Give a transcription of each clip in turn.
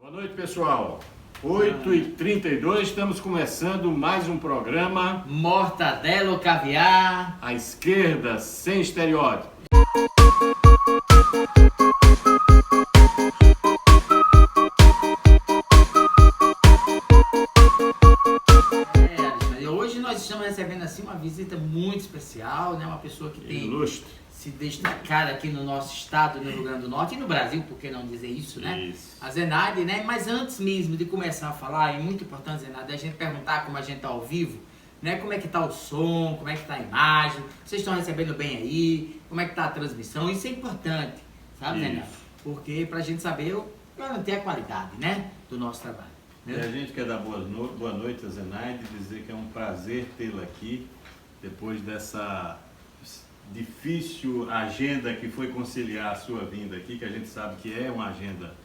Boa noite, pessoal. 8h32, estamos começando mais um programa Mortadela ou caviar. à esquerda, sem estereótipo. E hoje nós estamos recebendo assim uma visita muito especial, né? Uma pessoa que tem Ilustre. se destacado aqui no nosso estado, no Rio Grande do Norte e no Brasil, por que não dizer isso, né? Isso. A Zenaide, né? Mas antes mesmo de começar a falar, é muito importante, Zenaide, a gente perguntar como a gente está ao vivo, né? Como é que está o som, como é que está a imagem, vocês estão recebendo bem aí, como é que está a transmissão, isso é importante, sabe, Isso. Zenaide? Porque para a gente saber, garantir a qualidade, né? Do nosso trabalho. E a gente quer dar boa noite a Zenaide, dizer que é um prazer tê-la aqui, depois dessa difícil agenda que foi conciliar a sua vinda aqui, que a gente sabe que é uma agenda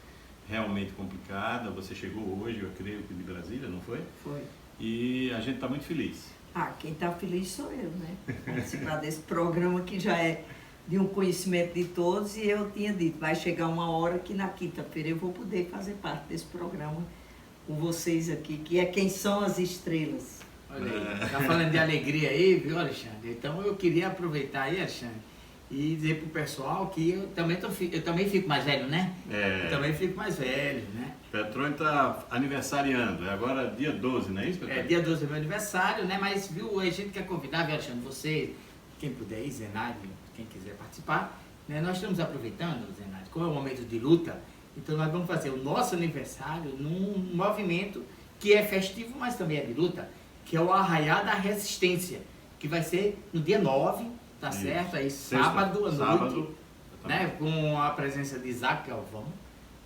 realmente complicada. Você chegou hoje, eu creio que de Brasília, não foi? Foi. E a gente está muito feliz. Ah, quem está feliz sou eu, né? Participar desse programa que já é de um conhecimento de todos, e eu tinha dito, vai chegar uma hora que na quinta-feira eu vou poder fazer parte desse programa com vocês aqui, que é Quem São as Estrelas. Olha aí, tá falando de alegria aí, viu, Alexandre? Então eu queria aproveitar aí, Alexandre, e dizer pro pessoal que eu também fico mais velho, né? Eu também fico mais velho, né? Petrônio está aniversariando, é agora dia 12, não é isso, Petrônio? Dia 12 é meu aniversário, né? Mas, viu, a gente quer convidar, viu, Alexandre, você, quem puder ir, Zenaide, quem quiser participar, né? Nós estamos aproveitando, Zenaide, como é um momento de luta, então nós vamos fazer o nosso aniversário num movimento que é festivo, mas também é de luta, que é o Arraiá da Resistência, que vai ser no dia 9, tá Isso. certo? Aí Sexta, sábado à noite, sábado, né? Com a presença de Isaac Galvão,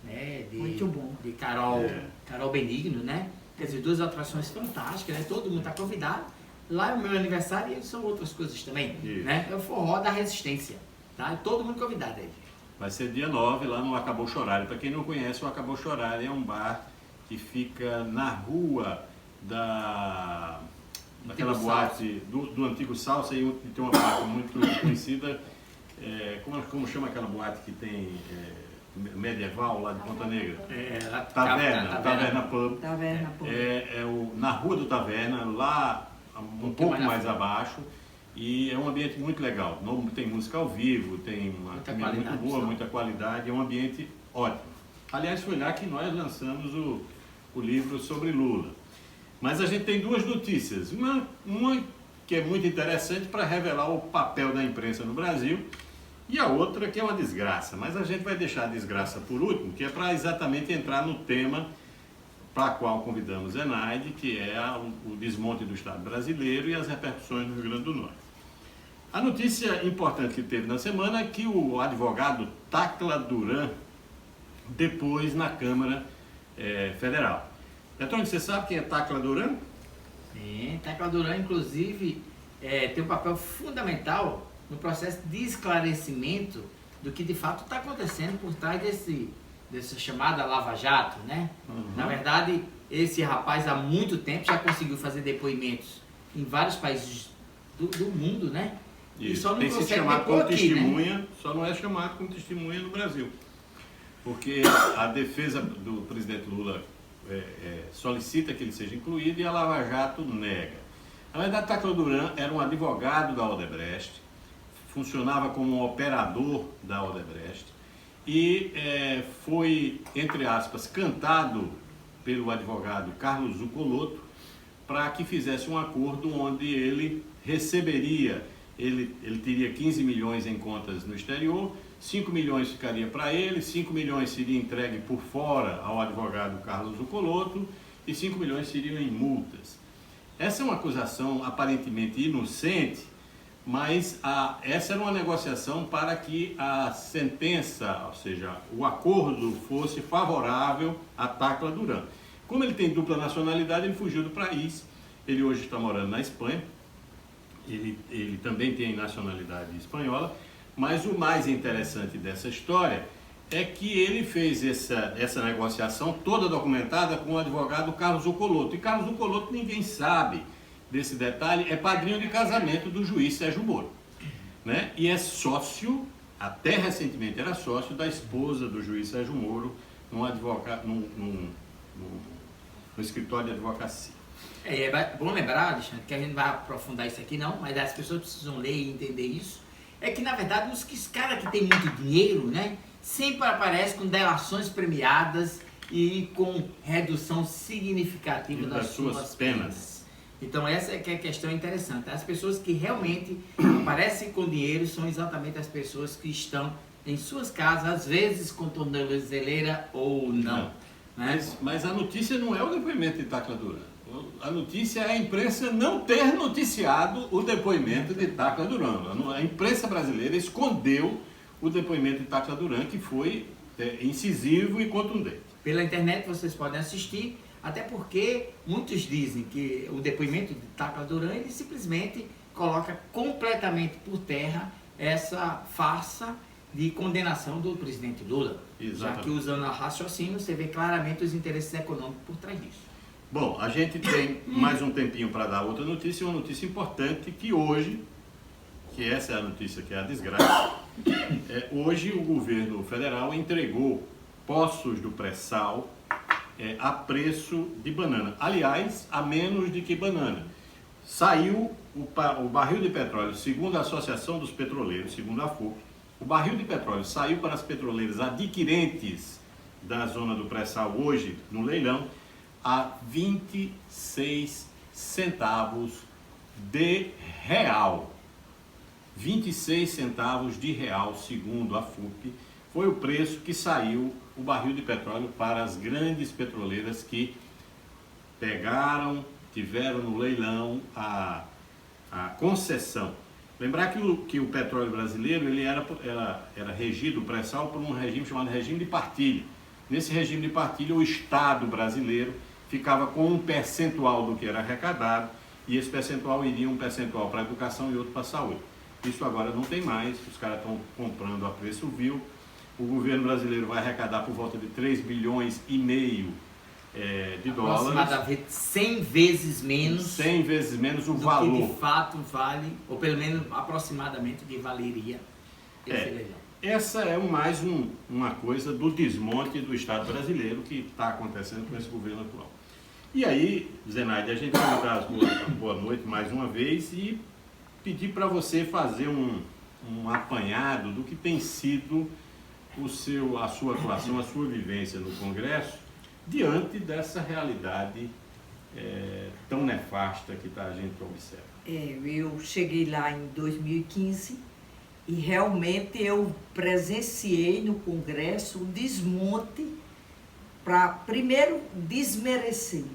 né? Muito bom. De Carol Benigno, né? Quer dizer, duas atrações fantásticas, né? Todo mundo está convidado. Lá é o meu aniversário e são outras coisas também, Isso. né? É o forró da Resistência, tá? Todo mundo convidado aí. Vai ser dia 9 lá no Acabou Chorar. Para quem não conhece, o Acabou Chorar é um bar que fica na rua daquela boate do antigo Salsa, e tem uma boate muito conhecida, como chama aquela boate que tem medieval lá de Ponta Negra? Taverna Pub. Taverna, pô. Na rua do Taverna, lá um pouco mais abaixo, e é um ambiente muito legal. Tem música ao vivo, tem uma Muita comida muito qualidade, boa, só. muita qualidade, é um ambiente ótimo. Aliás, foi lá que nós lançamos o livro sobre Lula. Mas a gente tem duas notícias. Uma que é muito interessante para revelar o papel da imprensa no Brasil, e a outra que é uma desgraça. Mas a gente vai deixar a desgraça por último, que é para exatamente entrar no tema para a qual convidamos Zenaide, que é o desmonte do Estado brasileiro e as repercussões no Rio Grande do Norte. A notícia importante que teve na semana é que o advogado Tacla Duran depôs na Câmara Federal. Petrônio, você sabe quem é Tacla Duran? Sim, Tacla Duran, inclusive, tem um papel fundamental no processo de esclarecimento do que de fato está acontecendo por trás dessa chamada Lava Jato, né? Uhum. Na verdade, esse rapaz há muito tempo já conseguiu fazer depoimentos em vários países do mundo, né? E Isso. só não Tem que se consegue chamar depor como aqui, né? testemunha, só não é chamado como testemunha no Brasil. Porque a defesa do presidente Lula solicita que ele seja incluído e a Lava Jato nega. Na verdade, Tacla Duran era um advogado da Odebrecht, funcionava como um operador da Odebrecht e foi, entre aspas, cantado pelo advogado Carlos Zuccolotto para que fizesse um acordo onde ele receberia, ele teria 15 milhões em contas no exterior, 5 milhões ficaria para ele, 5 milhões seria entregue por fora ao advogado Carlos Zuccolotto e 5 milhões seriam em multas. Essa é uma acusação aparentemente inocente, mas essa era uma negociação para que a sentença, ou seja, o acordo fosse favorável a Tacla Duran. Como ele tem dupla nacionalidade, ele fugiu do país, ele hoje está morando na Espanha, ele também tem nacionalidade espanhola, mas o mais interessante dessa história é que ele fez essa negociação toda documentada com o advogado Carlos Zuccolotto. E Carlos Zuccolotto, ninguém sabe desse detalhe, é padrinho de casamento do juiz Sérgio Moro, né? E é sócio, até recentemente era sócio da esposa do juiz Sérgio Moro, no escritório de advocacia. É bom lembrar, Alexandre, que a gente não vai aprofundar isso aqui não, mas as pessoas precisam ler e entender isso. É que, na verdade, os caras que têm muito dinheiro, né, sempre aparecem com delações premiadas e com redução significativa das suas penas. Então, essa é que é a questão interessante. As pessoas que realmente aparecem com dinheiro são exatamente as pessoas que estão em suas casas, às vezes com tornozeleira ou não. Né? Mas a notícia não é o depoimento de Tacla Duran. A notícia é a imprensa não ter noticiado o depoimento de Tacla Duran. A imprensa brasileira escondeu o depoimento de Tacla Duran, que foi incisivo e contundente. Pela internet vocês podem assistir, até porque muitos dizem que o depoimento de Tacla Duran, ele simplesmente coloca completamente por terra essa farsa de condenação do presidente Lula. Exatamente. Já que usando a raciocínio, você vê claramente os interesses econômicos por trás disso. Bom, a gente tem mais um tempinho para dar outra notícia, uma notícia importante que hoje, que essa é a notícia que é a desgraça, hoje o governo federal entregou poços do pré-sal a preço de banana. Aliás, a menos de que banana. Saiu o barril de petróleo, segundo a Associação dos Petroleiros, segundo a FUP, o barril de petróleo saiu para as petroleiras adquirentes da zona do pré-sal hoje, no leilão, a 26 centavos de real. 26 centavos de real, segundo a FUP, foi o preço que saiu o barril de petróleo para as grandes petroleiras que tiveram no leilão a concessão. Lembrar que o petróleo brasileiro ele era regido, o pré-sal, por um regime chamado regime de partilha. Nesse regime de partilha, o Estado brasileiro ficava com um percentual do que era arrecadado, e esse percentual iria um percentual para a educação e outro para a saúde. Isso agora não tem mais, os caras estão comprando a preço vil. O governo brasileiro vai arrecadar por volta de 3,5 bilhões de dólares. Aproximadamente 100 vezes menos. 100 vezes menos o do valor. que de fato vale, ou pelo menos aproximadamente que valeria esse leilão. Essa é mais uma coisa do desmonte do Estado brasileiro que está acontecendo com esse governo atual. E aí, Zenaide, a gente vai dar as boa noite mais uma vez e pedir para você fazer um apanhado do que tem sido a sua atuação, a sua vivência no Congresso, diante dessa realidade tão nefasta que a gente observa. Eu cheguei lá em 2015 e realmente eu presenciei no Congresso o desmonte para, primeiro, desmerecer.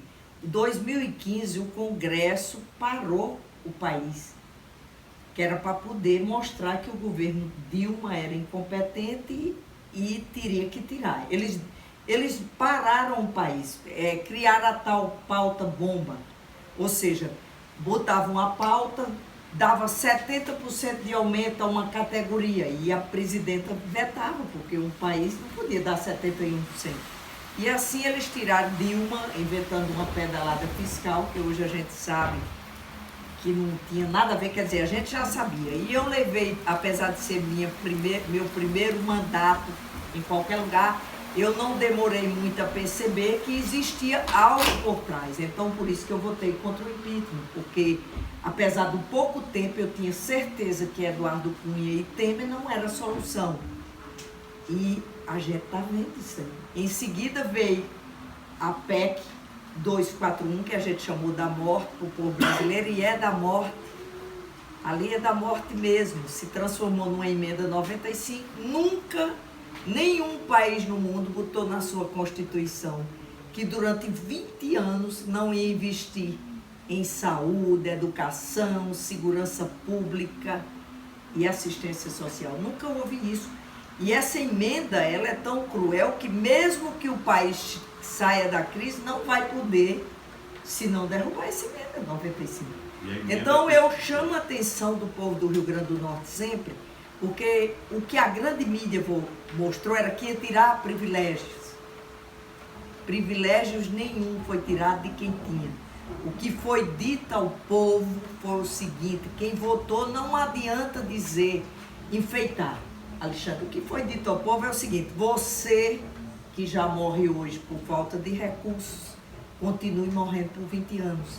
Em 2015, o Congresso parou o país, que era para poder mostrar que o governo Dilma era incompetente e teria que tirar. Eles pararam o país, criaram a tal pauta bomba, ou seja, botavam a pauta, dava 70% de aumento a uma categoria e a presidenta vetava, porque um país não podia dar 71%. E assim eles tiraram Dilma, inventando uma pedalada fiscal, que hoje a gente sabe que não tinha nada a ver, quer dizer, a gente já sabia. E eu levei, apesar de ser meu primeiro mandato em qualquer lugar, eu não demorei muito a perceber que existia algo por trás. Então, por isso que eu votei contra o impeachment, porque apesar do pouco tempo, eu tinha certeza que Eduardo Cunha e Temer não era a solução. E a gente está vendo isso aí. Em seguida veio a PEC 241, que a gente chamou da morte para o povo brasileiro, e é da morte. Ali é da morte mesmo. Se transformou numa emenda 95. Nunca nenhum país no mundo botou na sua Constituição que durante 20 anos não ia investir em saúde, educação, segurança pública e assistência social. Nunca houve isso. E essa emenda, ela é tão cruel que mesmo que o país saia da crise, não vai poder, se não derrubar essa emenda 95. Então eu chamo a atenção do povo do Rio Grande do Norte sempre, porque o que a grande mídia mostrou era que ia tirar privilégios. Privilégios nenhum foi tirado de quem tinha. O que foi dito ao povo foi o seguinte: quem votou não adianta dizer, enfeitar. Alexandre, o que foi dito ao povo é o seguinte: você que já morre hoje por falta de recursos, continue morrendo por 20 anos.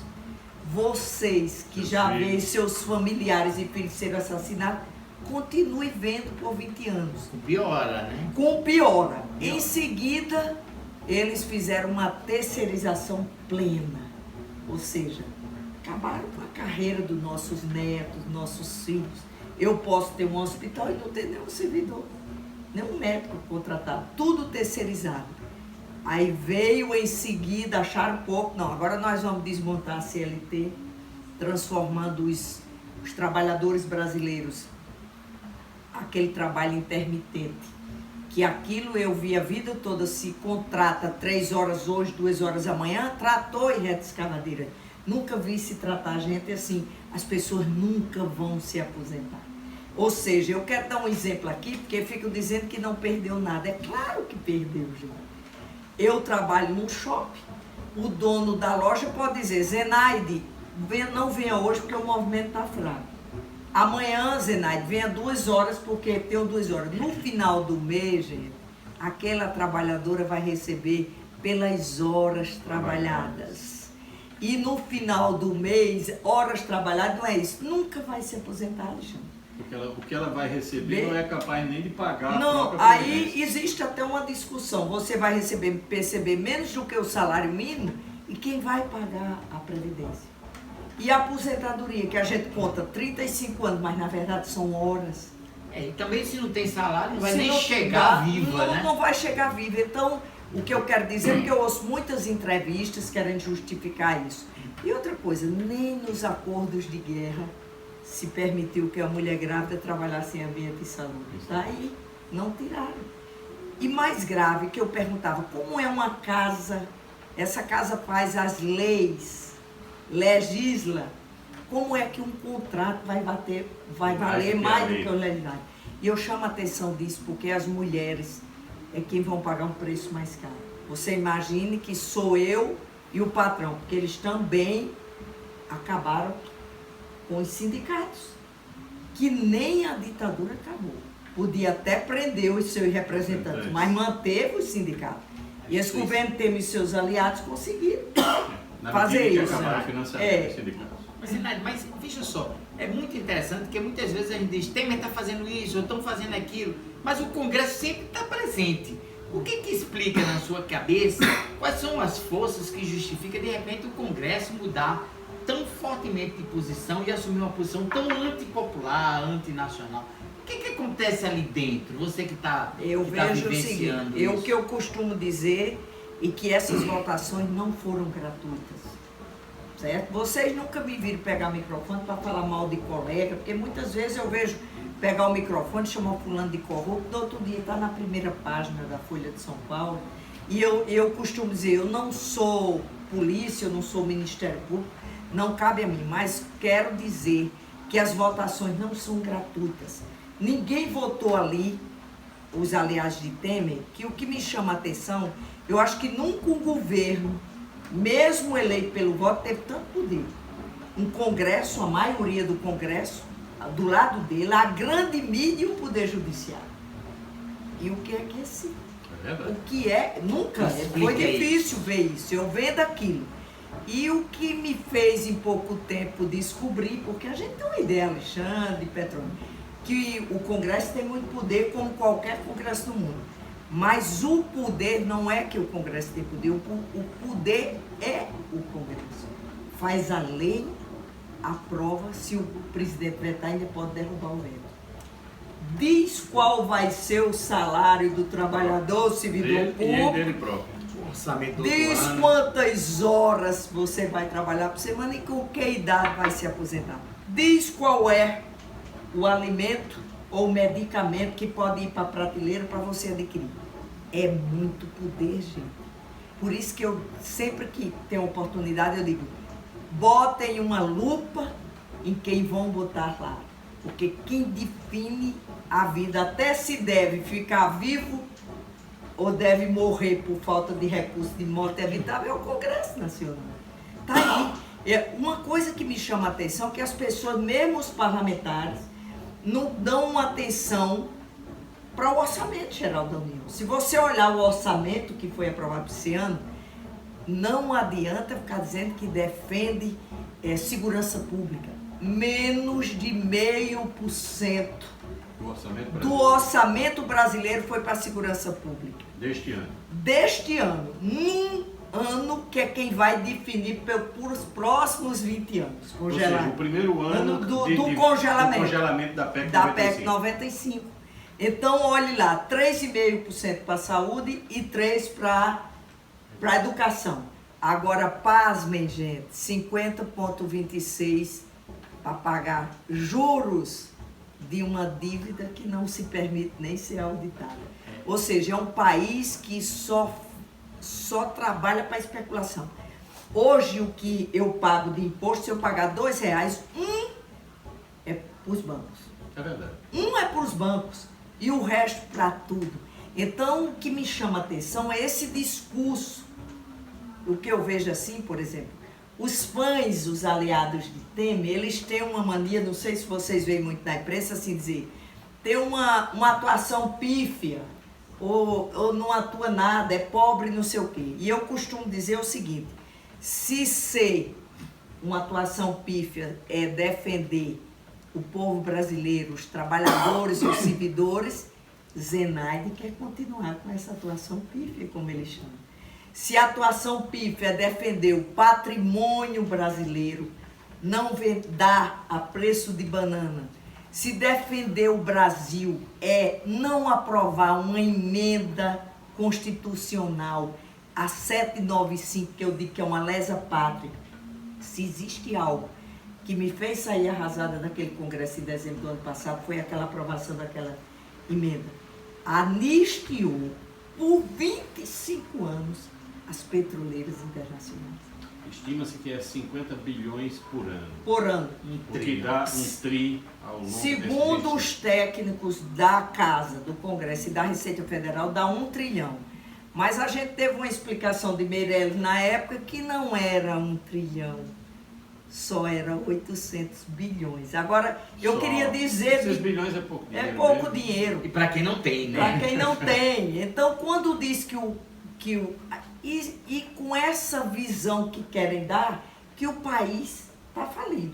Vocês que já veem seus familiares e filhos serem assassinados, continue vendo por 20 anos. Com piora, né? Com piora. Em seguida, eles fizeram uma terceirização plena. Ou seja, acabaram com a carreira dos nossos netos, nossos filhos. Eu posso ter um hospital e não ter nenhum servidor, nenhum médico contratado, tudo terceirizado. Aí veio em seguida, acharam pouco, não, agora nós vamos desmontar a CLT, transformando os trabalhadores brasileiros, aquele trabalho intermitente, que aquilo eu vi a vida toda, se contrata 3 horas hoje, 2 horas amanhã, trator e reta escavadeira. Nunca vi se tratar a gente assim, as pessoas nunca vão se aposentar. Ou seja, eu quero dar um exemplo aqui, porque ficam dizendo que não perdeu nada. É claro que perdeu, gente. Eu trabalho num shopping, o dono da loja pode dizer, Zenaide, não venha hoje porque o movimento está fraco. Amanhã, Zenaide, venha 2 horas porque tem 2 horas. No final do mês, gente, aquela trabalhadora vai receber pelas horas trabalhadas. E no final do mês, horas trabalhadas, não é isso. Nunca vai se aposentar, Alexandre. Porque o que ela vai receber não é capaz nem de pagar. Não, aí existe até uma discussão. Você vai perceber menos do que o salário mínimo e quem vai pagar a previdência? E a aposentadoria, que a gente conta 35 anos, mas na verdade são horas. E também se não tem salário, não vai nem chegar viva, né? Não vai chegar viva. Então, o que eu quero dizer é que eu ouço muitas entrevistas querendo justificar isso. E outra coisa, nem nos acordos de guerra se permitiu que a mulher grávida trabalhasse em ambiente de saúde. Daí não tiraram. E mais grave, que eu perguntava, como é uma casa, essa casa faz as leis, legisla, como é que um contrato vai valer mais do que o legislado? E eu chamo a atenção disso porque as mulheres é quem vão pagar um preço mais caro. Você imagine que sou eu e o patrão, porque eles também acabaram com os sindicatos, que nem a ditadura acabou. Podia até prender os seus representantes, mas manteve os sindicatos. E esse governo Temer e seus aliados conseguiram fazer isso. Mas veja só, é muito interessante porque muitas vezes a gente diz, Temer está fazendo isso, ou estão fazendo aquilo, mas o Congresso sempre está presente. O que explica na sua cabeça quais são as forças que justificam de repente o Congresso mudar tão fortemente de posição e assumir uma posição tão antipopular, antinacional? O que acontece ali dentro? Você que está vejo o seguinte, o que eu costumo dizer é que essas votações não foram gratuitas, certo? Vocês nunca me viram pegar o microfone para falar mal de colega, porque muitas vezes eu vejo pegar o microfone, chamar o fulano de corrupto, no outro dia está na primeira página da Folha de São Paulo, e eu costumo dizer, eu não sou polícia, eu não sou Ministério Público, não cabe a mim, mas quero dizer que as votações não são gratuitas. Ninguém votou ali, os aliados de Temer, que o que me chama a atenção, eu acho que nunca um governo, mesmo eleito pelo voto, teve tanto poder. Um Congresso, a maioria do Congresso, do lado dele, a grande mídia e o Poder Judiciário. E o que é que é assim? É verdade. O que é, nunca, foi difícil ver isso, eu vendo aquilo. E o que me fez em pouco tempo descobrir, porque a gente tem uma ideia, Alexandre, Petrônio, que o Congresso tem muito poder como qualquer Congresso do mundo. Mas o poder não é que o Congresso tem poder, o poder é o Congresso. Faz a lei, aprova, se o presidente vetar ainda pode derrubar o veto. Diz qual vai ser o salário do trabalhador, servidor público. Dele próprio. Diz quantas horas você vai trabalhar por semana e com que idade vai se aposentar. Diz qual é o alimento ou medicamento que pode ir para a prateleira para você adquirir. É muito poder, gente. Por isso que eu, sempre que tenho oportunidade, eu digo, botem uma lupa em quem vão botar lá. Porque quem define a vida, até se deve ficar vivo ou deve morrer por falta de recursos de morte evitável, é o Congresso Nacional. Está aí. Uma coisa que me chama a atenção é que as pessoas, mesmo os parlamentares, não dão uma atenção para o Orçamento Geral da União. Se você olhar o orçamento que foi aprovado esse ano, não adianta ficar dizendo que defende segurança pública. Menos de 0,5% do orçamento brasileiro foi para a segurança pública. Deste ano. Deste ano. Num ano que é quem vai definir pelos próximos 20 anos. Ou seja, o primeiro ano do congelamento congelamento da PEC 95. Da PEC 95. Então, olhe lá, 3,5% para a saúde e 3% para a educação. Agora, pasmem, gente, 50,26% para pagar juros de uma dívida que não se permite nem ser auditada. Ou seja, é um país que só trabalha para especulação. Hoje, o que eu pago de imposto, se eu pagar R$2, é para os bancos. É verdade. É para os bancos e o resto para tudo. Então, o que me chama a atenção é esse discurso. O que eu vejo assim, por exemplo, os fãs, os aliados de Temer, eles têm uma mania, não sei se vocês veem muito na imprensa, assim dizer, tem uma atuação pífia, ou não atua nada, é pobre, não sei o quê. E eu costumo dizer o seguinte, se ser uma atuação pífia é defender o povo brasileiro, os trabalhadores, os servidores, Zenaide quer continuar com essa atuação pífia, como ele chama. Se a atuação pífia é defender o patrimônio brasileiro, não dar a preço de banana, se defender o Brasil é não aprovar uma emenda constitucional, a 795, que eu digo que é uma lesa pátria, se existe algo que me fez sair arrasada daquele congresso em dezembro do ano passado, foi aquela aprovação daquela emenda. Anistiou por 25 anos as petroleiras internacionais. Estima-se que é 50 bilhões por ano. Por ano. O que dá um tri ao longo Segundo os técnicos da Casa, do Congresso e da Receita Federal, dá 1 trilhão. Mas a gente teve uma explicação de Meirelles na época que não era 1 trilhão, só era 800 bilhões. Agora, eu queria dizer... 800 bilhões é pouco dinheiro. É pouco dinheiro. E para quem não tem, né? Para quem não tem. Então, quando diz e com essa visão que querem dar, que o país está falido.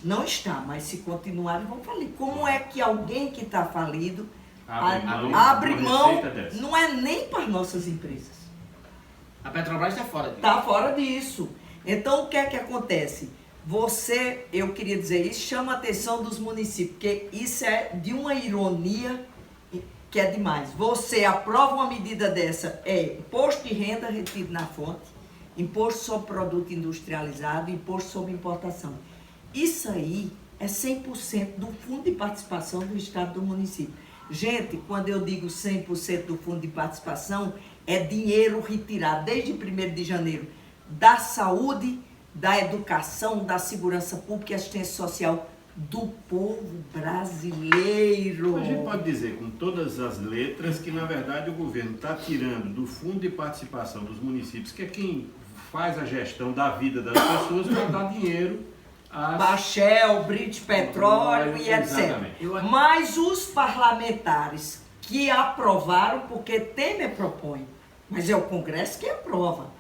Não está, mas se continuarem vão falir. Como é que alguém que está falido abre mão, não é nem para as nossas empresas. A Petrobras está fora disso. Está fora disso. Então, o que é que acontece? Eu queria dizer isso, chama a atenção dos municípios, porque isso é de uma ironia que é demais. Você aprova uma medida dessa, imposto de renda retido na fonte, imposto sobre produto industrializado, imposto sobre importação. Isso aí é 100% do fundo de participação do Estado do município. Gente, quando eu digo 100% do fundo de participação, é dinheiro retirado desde 1º de janeiro da saúde, da educação, da segurança pública e assistência social do povo brasileiro. A gente pode dizer com todas as letras que, na verdade, o governo está tirando do fundo de participação dos municípios, que é quem faz a gestão da vida das pessoas, para dar dinheiro a Shell, British Petróleo e etc. Exatamente. Mas os parlamentares que aprovaram, porque Temer propõe, mas é o Congresso que aprova,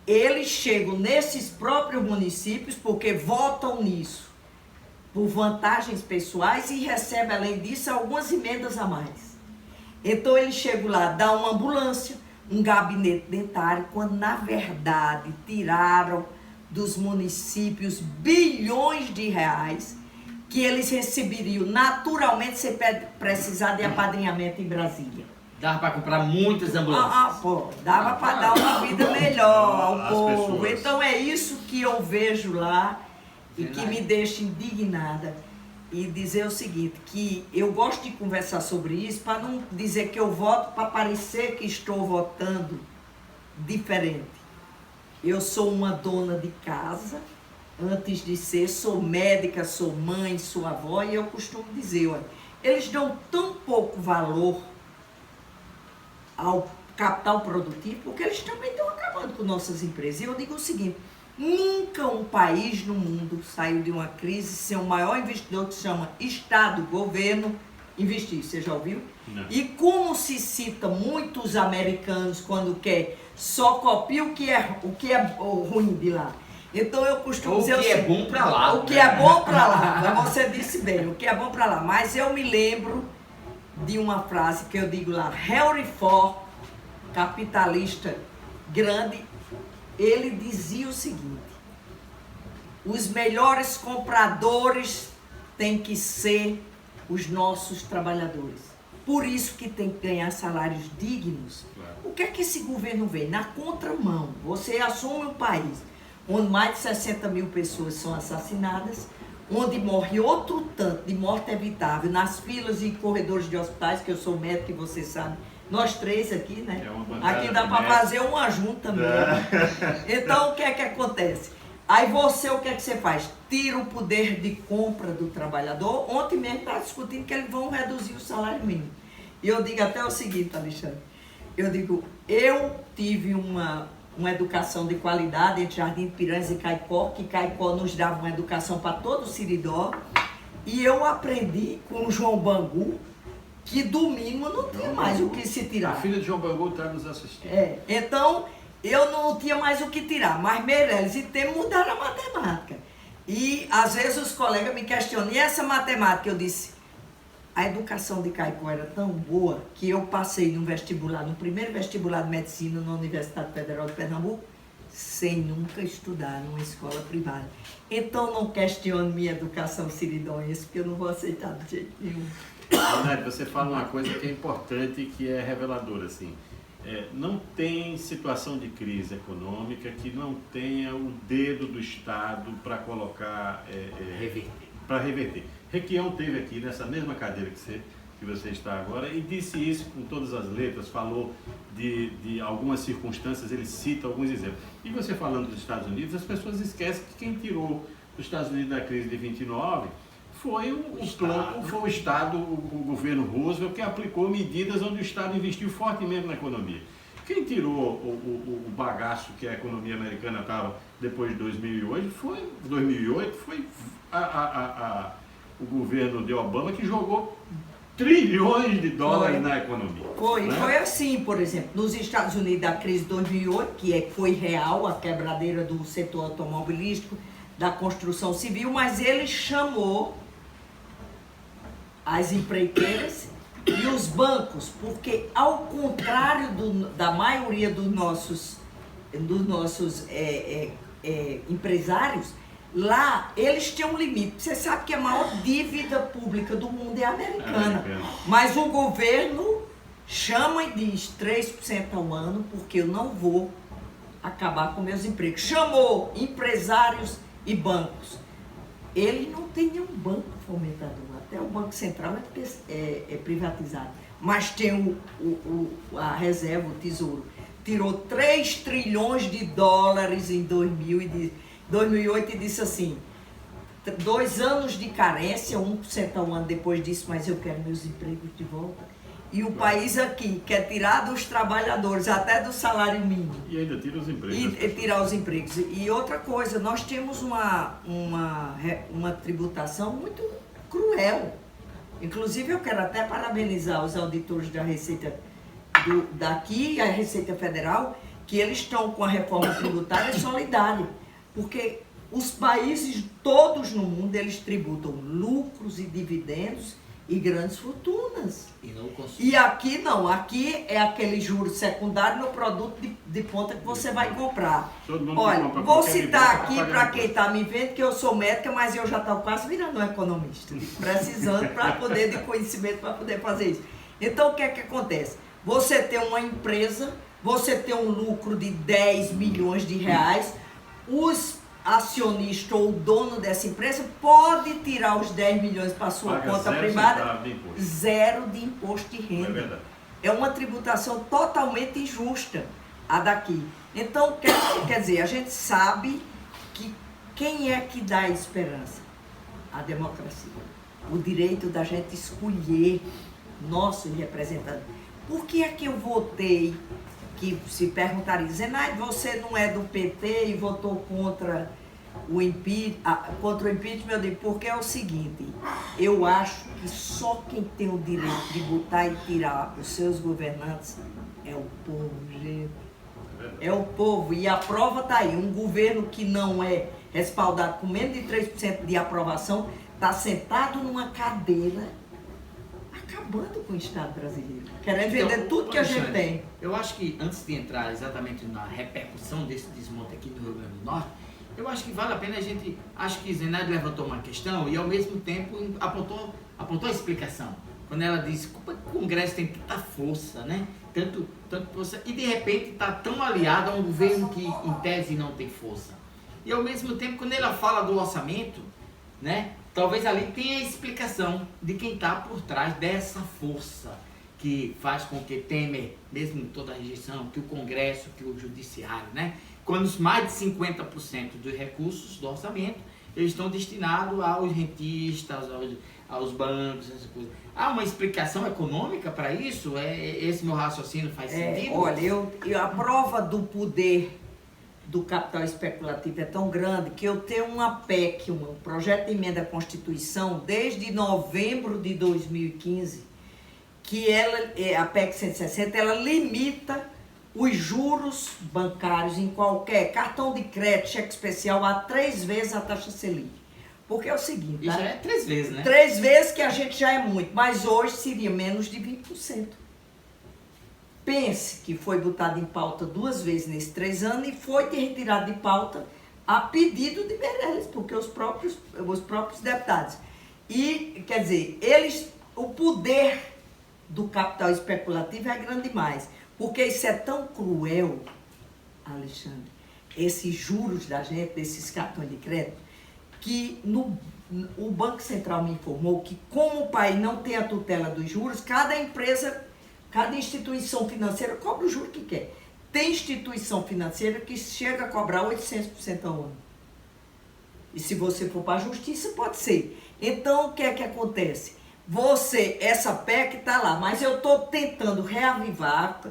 eles chegam nesses próprios municípios porque votam nisso, por vantagens pessoais, e recebem, além disso, algumas emendas a mais. Então eles chegam lá, dão uma ambulância, um gabinete dentário, quando na verdade tiraram dos municípios bilhões de reais que eles receberiam naturalmente se precisar de apadrinhamento em Brasília. Dava para comprar muitas ambulâncias. Dava para dar uma vida melhor ao povo. Pessoas. Então é isso que eu vejo lá e que me deixa indignada. E dizer o seguinte, que eu gosto de conversar sobre isso para não dizer que eu voto para parecer que estou votando diferente. Eu sou uma dona de casa, antes de sou médica, sou mãe, sou avó, e eu costumo dizer, olha, eles dão tão pouco valor ao capital produtivo, porque eles também estão acabando com nossas empresas. E eu digo o seguinte, nunca um país no mundo saiu de uma crise sem o maior investidor, que se chama Estado, governo, investir, você já ouviu? Não. E como se cita muitos americanos quando quer, só copia o que é ruim de lá. Então eu costumo dizer o que é bom pra lá. O que é bom pra lá, mas você disse bem, o que é bom pra lá. Mas eu me lembro de uma frase que eu digo lá, Henry Ford, capitalista grande, ele dizia o seguinte: os melhores compradores têm que ser os nossos trabalhadores. Por isso que tem que ganhar salários dignos. Claro. O que é que esse governo vê? Na contramão, você assume um país onde mais de 60 mil pessoas são assassinadas, onde morre outro tanto de morte evitável, nas filas e corredores de hospitais, que eu sou médico e você sabe, nós três aqui, né? Aqui dá para fazer uma junta mesmo. Então, o que é que acontece? Aí você, o que é que você faz? Tira o poder de compra do trabalhador. Ontem mesmo estava discutindo que eles vão reduzir o salário mínimo. E eu digo até o seguinte, Alexandre. Eu digo, eu tive uma educação de qualidade entre Jardim de Piranhas e Caicó, que Caicó nos dava uma educação para todo o Siridó. E eu aprendi com o João Bangu, que domingo não tinha mais o que se tirar. A filha de João Bangu está nos assistindo. Então, eu não tinha mais o que tirar, mas Meirelles e Temer mudaram a matemática. E às vezes os colegas me questionam, e essa matemática? Eu disse, a educação de Caicó era tão boa que eu passei no vestibular, no primeiro vestibular de medicina na Universidade Federal de Pernambuco, sem nunca estudar numa escola privada. Então não questione minha educação siridonense, porque eu não vou aceitar de jeito nenhum. Leonardo, você fala uma coisa que é importante e que é reveladora, assim. Não tem situação de crise econômica que não tenha o dedo do Estado para colocar... para reverter. Requião teve aqui nessa mesma cadeira que você está agora e disse isso com todas as letras, falou de algumas circunstâncias, ele cita alguns exemplos. E você falando dos Estados Unidos, as pessoas esquecem que quem tirou os Estados Unidos da crise de 29 foi o Estado, o governo Roosevelt, que aplicou medidas onde o Estado investiu fortemente na economia. Quem tirou o bagaço que a economia americana estava depois de 2008 foi o governo de Obama, que jogou trilhões de dólares na economia. Foi assim, por exemplo, nos Estados Unidos, da crise de 2008, foi real, a quebradeira do setor automobilístico, da construção civil, mas ele chamou as empreiteiras e os bancos, porque ao contrário da maioria dos nossos empresários, lá eles têm um limite. Você sabe que a maior dívida pública do mundo é a americana. Mas o governo chama e diz 3% ao ano, porque eu não vou acabar com meus empregos. Chamou empresários e bancos. Ele não tem nenhum banco fomentador. Até o Banco Central é privatizado. Mas tem a reserva, o Tesouro. Tirou 3 trilhões de dólares em 2008 e disse assim, 2 anos de carência, 1% ao ano depois disso, mas eu quero meus empregos de volta. E o país aqui quer tirar dos trabalhadores, até do salário mínimo. E ainda tira os empregos. E tirar os empregos. E outra coisa, nós temos uma tributação muito cruel. Inclusive, eu quero até parabenizar os auditores da Receita daqui e a Receita Federal, que eles estão com a reforma tributária solidária. Porque os países todos no mundo, eles tributam lucros e dividendos e grandes fortunas. E não consumo. E aqui não, aqui é aquele juro secundário no produto de ponta que você vai comprar. Olha, vou citar aqui para quem está me vendo que eu sou médica, mas eu já estou quase virando um economista, precisando para poder de conhecimento para poder fazer isso. Então o que é que acontece? Você tem uma empresa, você tem um lucro de 10 milhões de reais, os acionista ou o dono dessa empresa pode tirar os 10 milhões para sua conta privada, zero de imposto de renda. É uma tributação totalmente injusta a daqui. Então, quer dizer, a gente sabe que quem é que dá a esperança? A democracia. O direito da gente escolher nossos representantes. Por que é que eu votei? Que se perguntaria, Zenaide, você não é do PT e votou contra contra o impeachment, eu digo, porque é o seguinte, eu acho que só quem tem o direito de botar e tirar os seus governantes é o povo, gente. É o povo. E a prova está aí. Um governo que não é respaldado com menos de 3% de aprovação está sentado numa cadeira acabando com o Estado brasileiro. Querendo vender tudo que a gente tem. Eu acho que antes de entrar exatamente na repercussão desse desmonte aqui no Rio Grande do Norte, eu acho que vale a pena a gente... Acho que Zenaide levantou uma questão e ao mesmo tempo apontou a explicação. Quando ela disse que o Congresso tem tanta força, né? Tanto força, e de repente está tão aliado a um governo que em tese não tem força. E ao mesmo tempo, quando ela fala do orçamento, né? Talvez ali tenha a explicação de quem está por trás dessa força que faz com que Temer, mesmo toda a rejeição, que o Congresso, que o Judiciário, né? Quando mais de 50% dos recursos do orçamento, eles estão destinados aos rentistas, aos bancos, essas coisas. Há uma explicação econômica para isso? Esse meu raciocínio faz sentido? Olha, a prova do poder do capital especulativo é tão grande que eu tenho uma PEC, um projeto de emenda à Constituição, desde novembro de 2015, que a PEC 160, ela limita os juros bancários em qualquer cartão de crédito, cheque especial, a 3 vezes a taxa Selic. Porque é o seguinte... Isso é 3 vezes, né? 3 vezes que a gente já é muito, mas hoje seria menos de 20%. Pense que foi botado em pauta 2 vezes nesses 3 anos e foi retirado de pauta a pedido de Meirelles, porque os próprios deputados. E, quer dizer, o poder do capital especulativo é grande demais. Porque isso é tão cruel, Alexandre, esses juros da gente, desses cartões de crédito, que o Banco Central me informou que, como o país não tem a tutela dos juros, cada empresa, cada instituição financeira cobra o juro que quer. Tem instituição financeira que chega a cobrar 800% ao ano. E se você for para a justiça, pode ser. Então, o que é que acontece? Essa PEC está lá, mas eu estou tentando reavivar.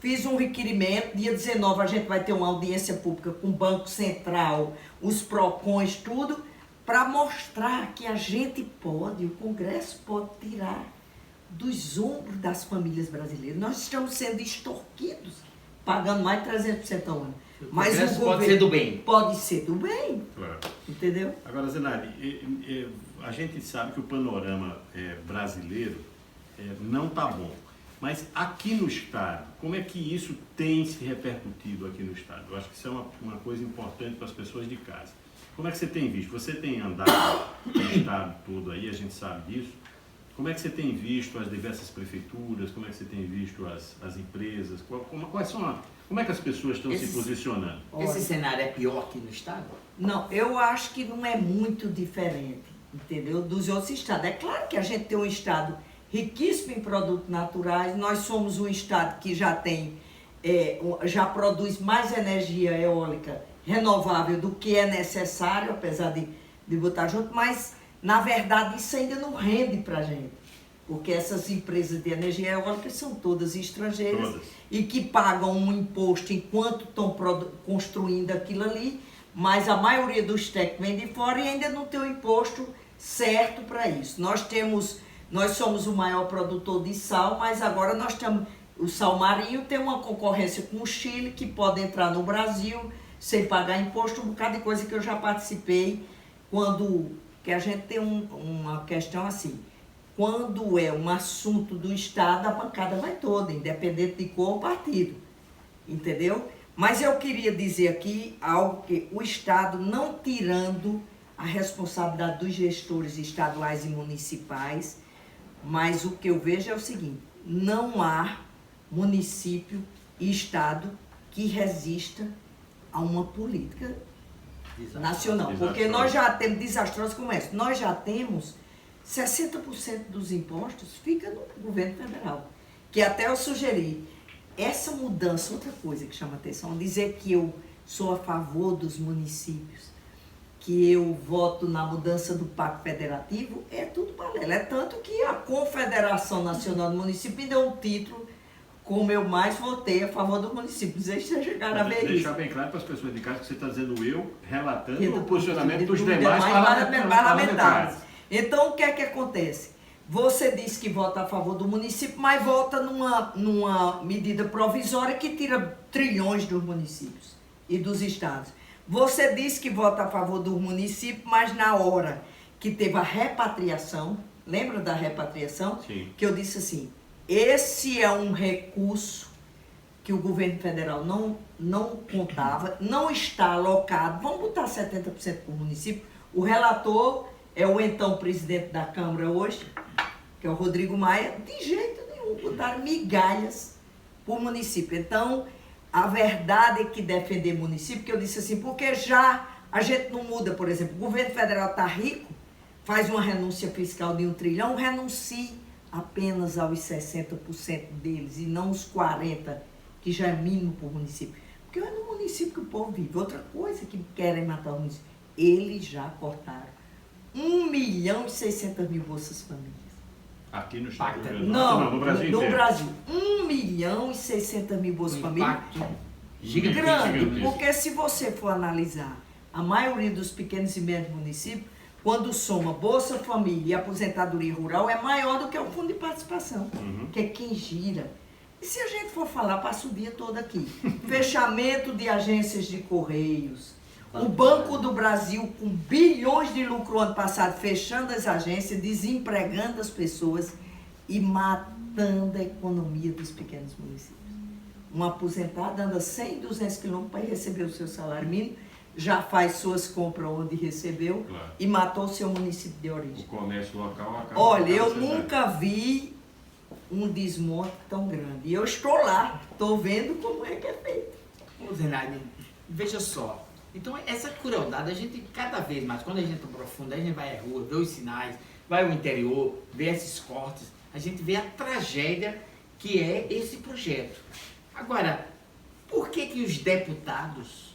Fiz um requerimento, dia 19 a gente vai ter uma audiência pública com o Banco Central, os PROCONs, tudo, para mostrar que a gente pode, o Congresso pode tirar dos ombros das famílias brasileiras. Nós estamos sendo extorquidos, pagando mais de 300% ao ano. Mas o governo pode ser do bem. Pode ser do bem, Claro. Entendeu? Agora, Zenaide, a gente sabe que o panorama brasileiro não está bom. Mas aqui no Estado, como é que isso tem se repercutido aqui no Estado? Eu acho que isso é uma coisa importante para as pessoas de casa. Como é que você tem visto? Você tem andado no Estado todo aí, a gente sabe disso. Como é que você tem visto as diversas prefeituras? Como é que você tem visto as empresas? Como é que as pessoas estão se posicionando? Esse cenário é pior aqui no Estado? Não, eu acho que não é muito diferente, entendeu? Dos outros estados. É claro que a gente tem um estado riquíssimo em produtos naturais. Nós somos um estado que já tem, já produz mais energia eólica renovável do que é necessário, apesar de botar junto, mas, na verdade, isso ainda não rende para a gente. Porque essas empresas de energia eólica são todas estrangeiras e que pagam um imposto enquanto estão construindo aquilo ali, mas a maioria dos técnicos vem de fora e ainda não tem o imposto certo para isso. Nós somos o maior produtor de sal, mas agora nós temos o sal marinho, tem uma concorrência com o Chile, que pode entrar no Brasil sem pagar imposto, um bocado de coisa que eu já participei, que a gente tem uma questão assim, quando é um assunto do Estado, a bancada vai toda, independente de cor ou partido, entendeu? Mas eu queria dizer aqui algo que o Estado, não tirando a responsabilidade dos gestores estaduais e municipais, mas o que eu vejo é o seguinte, não há município e Estado que resista a uma política nacional. Porque nós já temos, desastrosos como essa, nós já temos 60% dos impostos fica no governo federal. Que até eu sugeri, essa mudança, outra coisa que chama atenção, dizer que eu sou a favor dos municípios, que eu voto na mudança do Pacto Federativo, é tudo paralelo. É tanto que a Confederação Nacional do Município me deu um título como eu mais votei a favor do município. Não sei se vocês chegaram a ver isso. Deixar bem claro para as pessoas de casa que você está dizendo eu, relatando Que o posicionamento dos demais demais parlamentares. Então, o que é que acontece? Você diz que vota a favor do município, mas vota numa medida provisória que tira trilhões dos municípios e dos estados. Você diz que vota a favor do município, mas na hora que teve a repatriação, lembra da repatriação? Sim. Que eu disse assim, esse é um recurso que o governo federal não contava, não está alocado, vamos botar 70% para o município. O relator é o então presidente da Câmara hoje, que é o Rodrigo Maia, de jeito nenhum, botaram migalhas para o município. Então, a verdade é que defender município, que eu disse assim, porque já a gente não muda, por exemplo, o governo federal está rico, faz uma renúncia fiscal de 1 trilhão, renuncie apenas aos 60% deles e não os 40%, que já é mínimo para o município. Porque é no município que o povo vive. Outra coisa que querem matar o município, eles já cortaram 1.600.000 Bolsas Famílias. Aqui no estado do Rio Grande do Não, Norte, no Brasil no inteiro. Brasil. 1.600.000 Bolsas Famílias. Impacto Gigante, Grande, gigantesco. porque se você for analisar a maioria dos pequenos e médios municípios, quando soma Bolsa Família e aposentadoria rural, é maior do que o fundo de participação, que é quem gira. E se a gente for falar, passa o dia todo aqui. Fechamento de agências de correios. O Banco do Brasil, com bilhões de lucro ano passado, fechando as agências, desempregando as pessoas e matando a economia dos pequenos municípios. Um aposentado anda 100, 200 quilômetros para receber o seu salário mínimo, já faz suas compras onde recebeu, Claro. e matou o seu município de origem. O comércio local acaba. Olha, eu acaba sendo- nunca vi um desmonte tão grande. E eu estou lá, estou vendo como é que é feito. Ô, Zenaide, veja só. Então, essa crueldade, a gente cada vez mais, quando a gente aprofunda, a gente vai à rua, vê os sinais, vai ao interior, vê esses cortes, a gente vê a tragédia que é esse projeto. Agora, por que que os deputados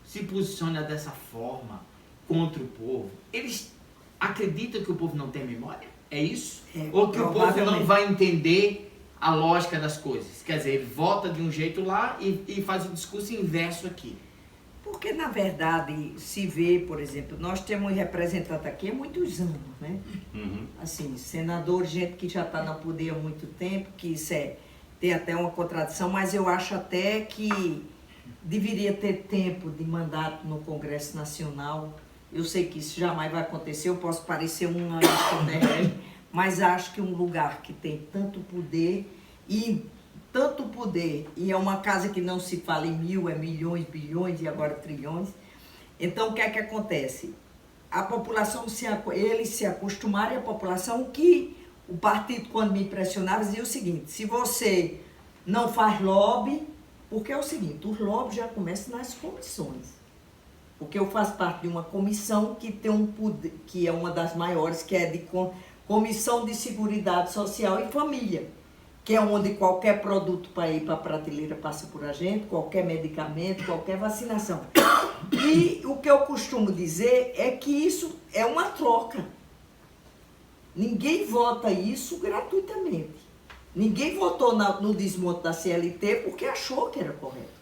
se posicionam dessa forma contra o povo? Eles acreditam que o povo não tem memória? É isso? É, Ou que o povo não provavelmente. vai entender a lógica das coisas? Quer dizer, ele vota de um jeito lá e faz o discurso inverso aqui. Porque, na verdade, se vê, por exemplo, nós temos representante aqui há muitos anos, né? Uhum. Assim, senador, gente que já está no poder há muito tempo, que isso tem até uma contradição, mas eu acho até que deveria ter tempo de mandato no Congresso Nacional. Eu sei que isso jamais vai acontecer, eu posso parecer uma extraterrestre, mas acho que um lugar que tem tanto poder e é uma casa que não se fala em mil, é milhões, bilhões e agora trilhões. Então, o que é que acontece? A população, eles se acostumaram, e a população, que o partido, quando me impressionava, dizia o seguinte: se você não faz lobby, porque é o seguinte, os lobbies já começam nas comissões. Porque eu faço parte de uma comissão que tem um poder, que é uma das maiores, que é de Comissão de Seguridade Social e Família, que é onde qualquer produto para ir para a prateleira passa por a gente, qualquer medicamento, qualquer vacinação. E o que eu costumo dizer é que isso é uma troca. Ninguém vota isso gratuitamente. Ninguém votou no desmonte da CLT porque achou que era correto.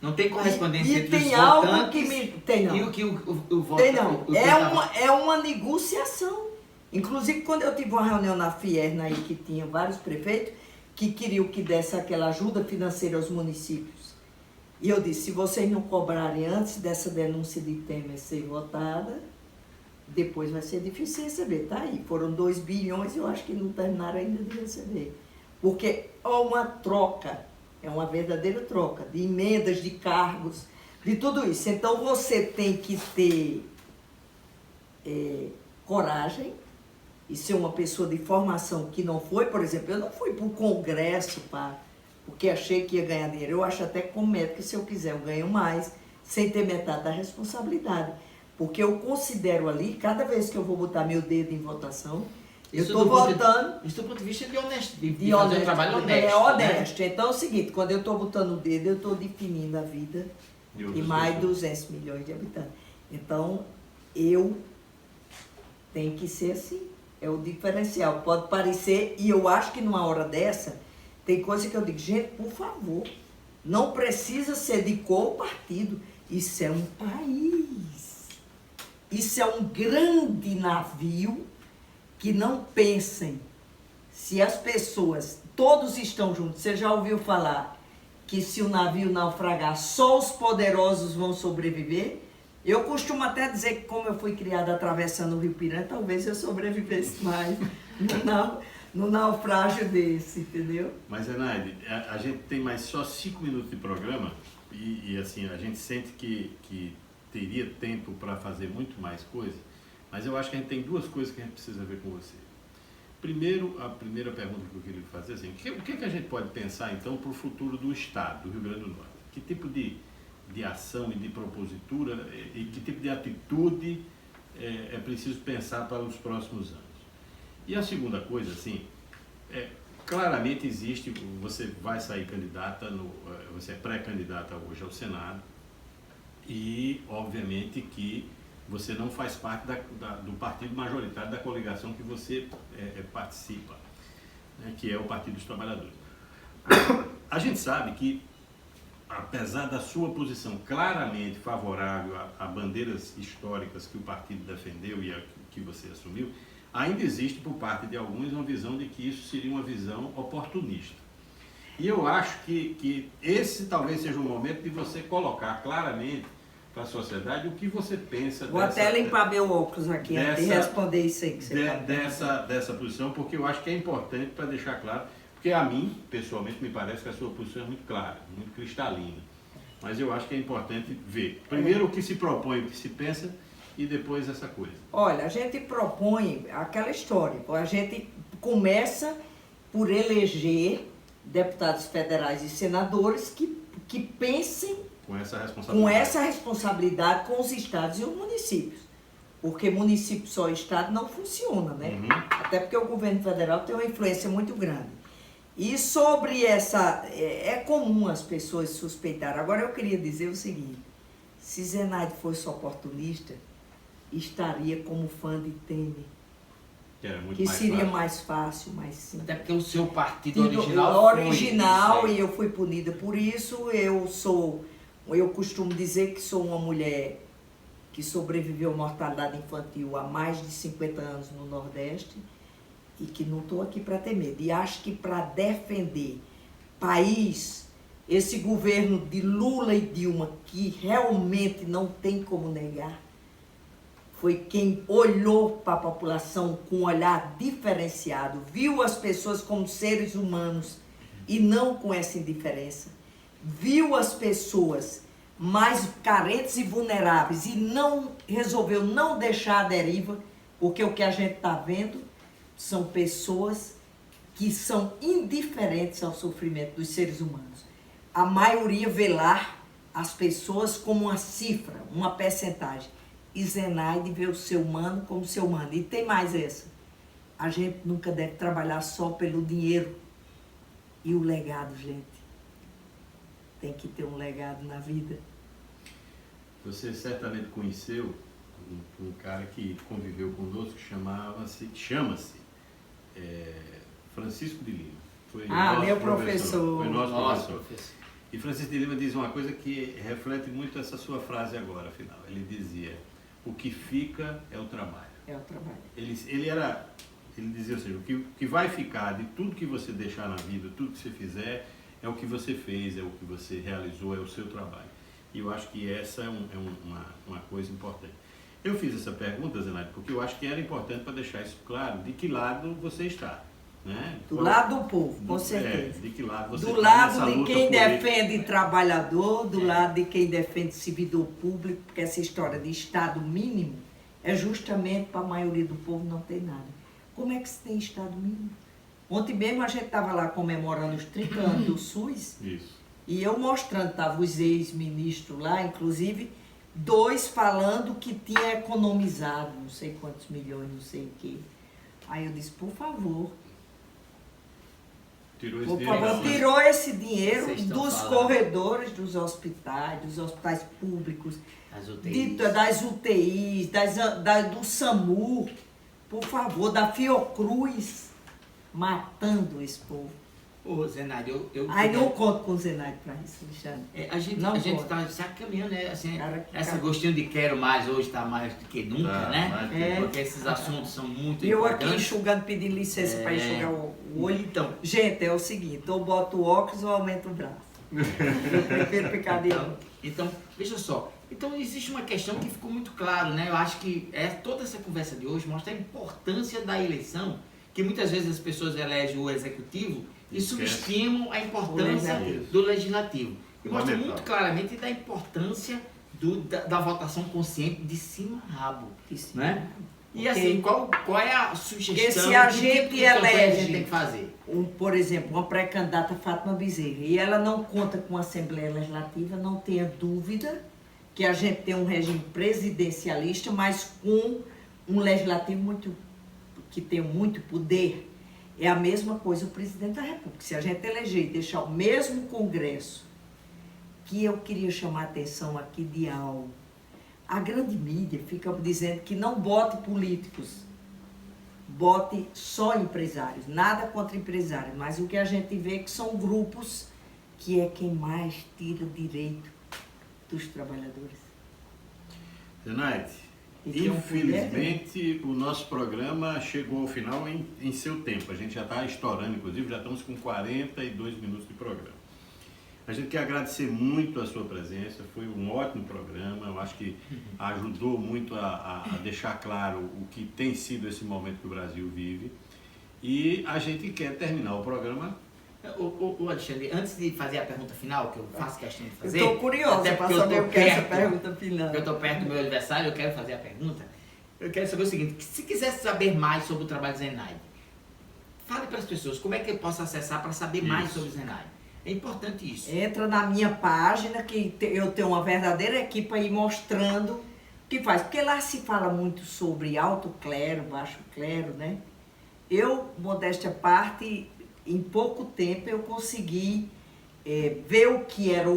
Não tem correspondência E entre os tem algo votantes que me... Tem não. e o que o voto... Tem não. o que É uma negociação. Inclusive, quando eu tive uma reunião na Fierna aí, que tinha vários prefeitos que queriam que desse aquela ajuda financeira aos municípios. E eu disse, se vocês não cobrarem antes dessa denúncia de Temer ser votada, depois vai ser difícil receber. Tá aí, foram 2 bilhões e eu acho que não terminaram ainda de receber. Porque é uma troca, é uma verdadeira troca de emendas, de cargos, de tudo isso. Então você tem que ter coragem e ser uma pessoa de formação que não foi, por exemplo, eu não fui para o Congresso porque achei que ia ganhar dinheiro. Eu acho até com médico, se eu quiser, eu ganho mais, sem ter metade da responsabilidade. Porque eu considero ali, cada vez que eu vou botar meu dedo em votação, eu estou votando... Isso do ponto de vista de honesto, de de fazer honesto, um trabalho honesto. É né? honesto. Então é o seguinte, quando eu estou botando o dedo, eu estou definindo a vida de mais de 200 milhões de habitantes. Então, eu tenho que ser assim. É o diferencial. Pode parecer, e eu acho que numa hora dessa, Tem coisa que eu digo, gente, por favor, não precisa ser de cor ou partido. Isso é um país. Isso é um grande navio que não pensem. Se as pessoas, todos estão juntos, você já ouviu falar que se o navio naufragar, só os poderosos vão sobreviver? Eu costumo até dizer que como eu fui criada atravessando o Rio Piranha, talvez eu sobrevivesse mais no naufrágio desse, entendeu? Mas, Zenaide, a gente tem mais só 5 minutos de programa e assim, a gente sente que teria tempo para fazer muito mais coisa, mas eu acho que a gente tem duas coisas que a gente precisa ver com você. Primeiro, a primeira pergunta que eu queria fazer é assim, o que a gente pode pensar então para o futuro do Estado, do Rio Grande do Norte? Que tipo de ação e de propositura e que tipo de atitude é preciso pensar para os próximos anos? E a segunda coisa, assim, claramente existe, você vai sair candidata, você é pré-candidata hoje ao Senado e, obviamente, que você não faz parte do partido majoritário da coligação que você participa, né, que é o Partido dos Trabalhadores. A gente sabe que, apesar da sua posição claramente favorável a bandeiras históricas que o partido defendeu e a que você assumiu, ainda existe por parte de alguns uma visão de que isso seria uma visão oportunista. E eu acho que esse talvez seja o momento de você colocar claramente para a sociedade o que você pensa Vou até limpar meu óculos aqui antes de responder isso aí que você dessa posição, porque eu acho que é importante para deixar claro, porque a mim, pessoalmente, me parece que a sua posição é muito clara, muito cristalina. Mas eu acho que é importante ver, primeiro o que se propõe, o que se pensa, e depois essa coisa. Olha, a gente propõe aquela história, a gente começa por eleger deputados federais e senadores que pensem com essa responsabilidade com os estados e os municípios. Porque município só e estado não funciona, né? Uhum. Até porque o governo federal tem uma influência muito grande. E sobre essa... É comum as pessoas suspeitarem. Agora eu queria dizer o seguinte, se Zenaide fosse oportunista, estaria como fã de Temer. Que seria mais fácil, mais simples. Até porque o seu partido original e eu fui punida por isso. Eu costumo dizer que sou uma mulher que sobreviveu à mortalidade infantil há mais de 50 anos no Nordeste e que não estou aqui para ter medo. E acho que para defender país, esse governo de Lula e Dilma, que realmente não tem como negar, foi quem olhou para a população com um olhar diferenciado, viu as pessoas como seres humanos e não com essa indiferença, viu as pessoas mais carentes e vulneráveis e não resolveu não deixar a deriva, porque o que a gente está vendo são pessoas que são indiferentes ao sofrimento dos seres humanos. A maioria vê lá as pessoas como uma cifra, uma percentagem. E Zenaide vê o ser humano como ser humano. E tem mais essa. A gente nunca deve trabalhar só pelo dinheiro. E o legado, gente. Tem que ter um legado na vida. Você certamente conheceu um cara que conviveu conosco, chama-se Francisco de Lima. Foi meu professor. Foi nosso professor. E Francisco de Lima diz uma coisa que reflete muito essa sua frase agora, afinal. Ele dizia, o que fica é o trabalho. É o trabalho. Ele dizia, ou seja, o que vai ficar de tudo que você deixar na vida, tudo que você fizer, é o que você fez, é o que você realizou, é o seu trabalho. E eu acho que essa é uma coisa importante. Eu fiz essa pergunta, Zenaide, porque eu acho que era importante para deixar isso claro, de que lado você está. Né? Do lado do povo, com certeza. De que lado você do está lado nessa de luta quem política. defende trabalhador, do lado de quem defende servidor público, porque essa história de Estado mínimo é justamente para a maioria do povo não ter nada. Como é que se tem Estado mínimo? Ontem mesmo a gente estava lá comemorando os 30 anos do SUS. Isso. E eu mostrando, estavam os ex-ministros lá, inclusive 2 falando que tinha economizado não sei quantos milhões, não sei o quê. Aí eu disse, por favor, tirou esse dinheiro dos corredores dos hospitais públicos, das UTIs, do SAMU, por favor, da Fiocruz, matando esse povo. Ô, Zenaide, Ai, não conto com o Zenaide para isso, Alexandre. A gente Não está se caminhando, né? Assim, Cara, essa gostinho de quero mais hoje está mais do que nunca, Tá, né? mais do que nunca. Porque esses assuntos são muito Eu aqui importantes. enxugando, pedindo licença para enxugar o olho. Então, Gente, é o seguinte, ou boto o óculos ou aumento o braço. Eu prefiro ficar de óculos. então, veja só. Então, existe uma questão que ficou muito claro, né? Eu acho que toda essa conversa de hoje mostra a importância da eleição, que muitas vezes as pessoas elegem o executivo e subestimam a importância do legislativo. E mostra muito claramente da importância da votação consciente de cima a rabo. Né? E assim, qual é a sugestão? Porque se a gente elege, tem que fazer? Por exemplo, uma pré-candidata Fátima Bezerra, e ela não conta com a Assembleia Legislativa, não tenha dúvida que a gente tem um regime presidencialista, mas com um legislativo que tem muito poder. É a mesma coisa o presidente da República. Se a gente eleger e deixar o mesmo Congresso, que eu queria chamar a atenção aqui de algo, a grande mídia fica dizendo que não bote políticos, bote só empresários, nada contra empresários, mas o que a gente vê é que são grupos que é quem mais tira direito dos trabalhadores. Zenaide, infelizmente o nosso programa chegou ao final em seu tempo. A gente já está estourando, inclusive, já estamos com 42 minutos de programa. A gente quer agradecer muito a sua presença, foi um ótimo programa, eu acho que ajudou muito a deixar claro o que tem sido esse momento que o Brasil vive. E a gente quer terminar o programa. O Alexandre, antes de fazer a pergunta final, que eu faço questão de fazer... Eu estou curiosa para saber o que é essa pergunta final. Porque eu estou perto do meu aniversário, eu quero fazer a pergunta. Eu quero saber o seguinte, se quiser saber mais sobre o trabalho do Zenaide, fale para as pessoas como é que eu posso acessar para saber mais sobre o Zenaide. É importante isso. Entra na minha página, que eu tenho uma verdadeira equipe aí mostrando o que faz. Porque lá se fala muito sobre alto clero, baixo clero, né? Eu, modéstia à parte, em pouco tempo eu consegui ver o que era,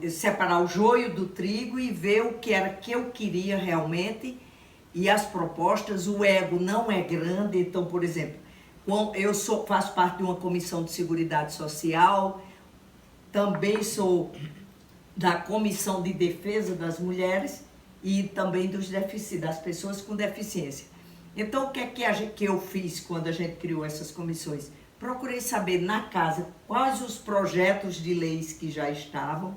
separar o joio do trigo e ver o que era que eu queria realmente e as propostas. O ego não é grande, então, por exemplo, eu faço parte de uma comissão de Seguridade Social, também sou da Comissão de Defesa das Mulheres e também das pessoas com deficiência. Então, o que é que eu fiz quando a gente criou essas comissões? Procurei saber na casa quais os projetos de leis que já estavam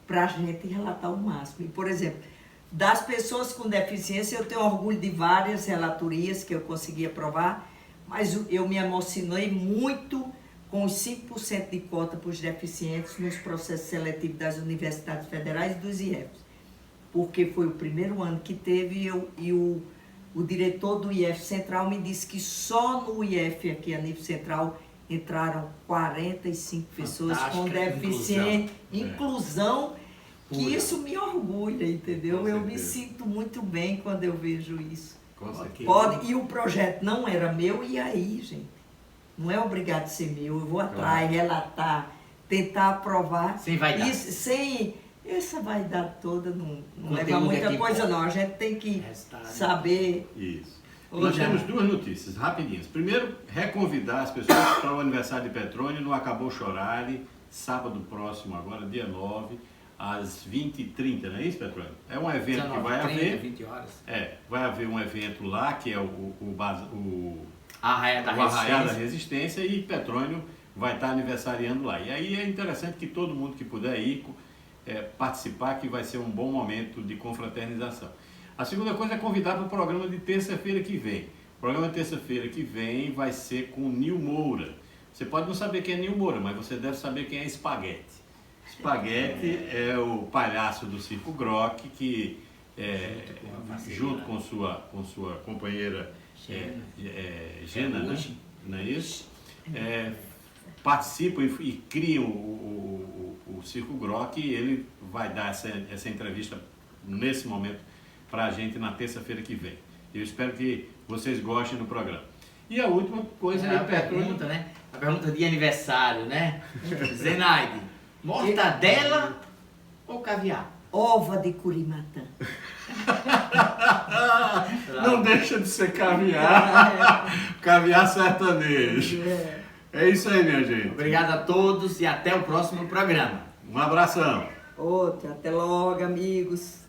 para a gente relatar o máximo. E, por exemplo, das pessoas com deficiência, eu tenho orgulho de várias relatorias que eu consegui aprovar, mas eu me emocionei muito com os 5% de cota para os deficientes nos processos seletivos das universidades federais e dos IEFs. Porque foi o primeiro ano que teve e o diretor do IF Central me disse que só no IF aqui a nível central entraram 45 pessoas com deficiência, inclusão, que isso me orgulha, entendeu? Eu me sinto muito bem quando eu vejo isso. Com certeza. E o projeto não era meu, e aí, gente? Não é obrigado a ser meu, eu vou atrás, relatar, tentar aprovar. Sem vaidade. Essa vaidade toda não leva a muita coisa, não. A gente tem que saber. Isso. Nós temos duas notícias, rapidinhas. Primeiro, reconvidar as pessoas para o aniversário de Petrônio no Acabou Chorare, sábado próximo, agora, dia 9, às 20h30, não é isso, Petrônio? É um evento 19, que vai 30, haver. 20 horas. Vai haver um evento lá, que é o Arraial da Resistência, e Petrônio vai estar aniversariando lá. E aí é interessante que todo mundo que puder ir participar, que vai ser um bom momento de confraternização. A segunda coisa é convidar para o programa de terça-feira que vem. O programa de terça-feira que vem vai ser com Nil Moura. Você pode não saber quem é Nil Moura, mas você deve saber quem é Espaguete. Espaguete é o palhaço do Circo Grock, que junto com sua companheira Gena, né? Não é isso? Participam e criam o Circo Grock, e ele vai dar essa entrevista nesse momento para a gente na terça-feira que vem. Eu espero que vocês gostem do programa. E a última coisa é a pergunta, né? A pergunta de aniversário, né? Zenaide, mortadela ou caviar? Ova de Curimatã. Não deixa de ser caviar. Caviar sertanejo. É isso aí, minha gente. Obrigado a todos e até o próximo programa. Um abração. Outro, até logo, amigos.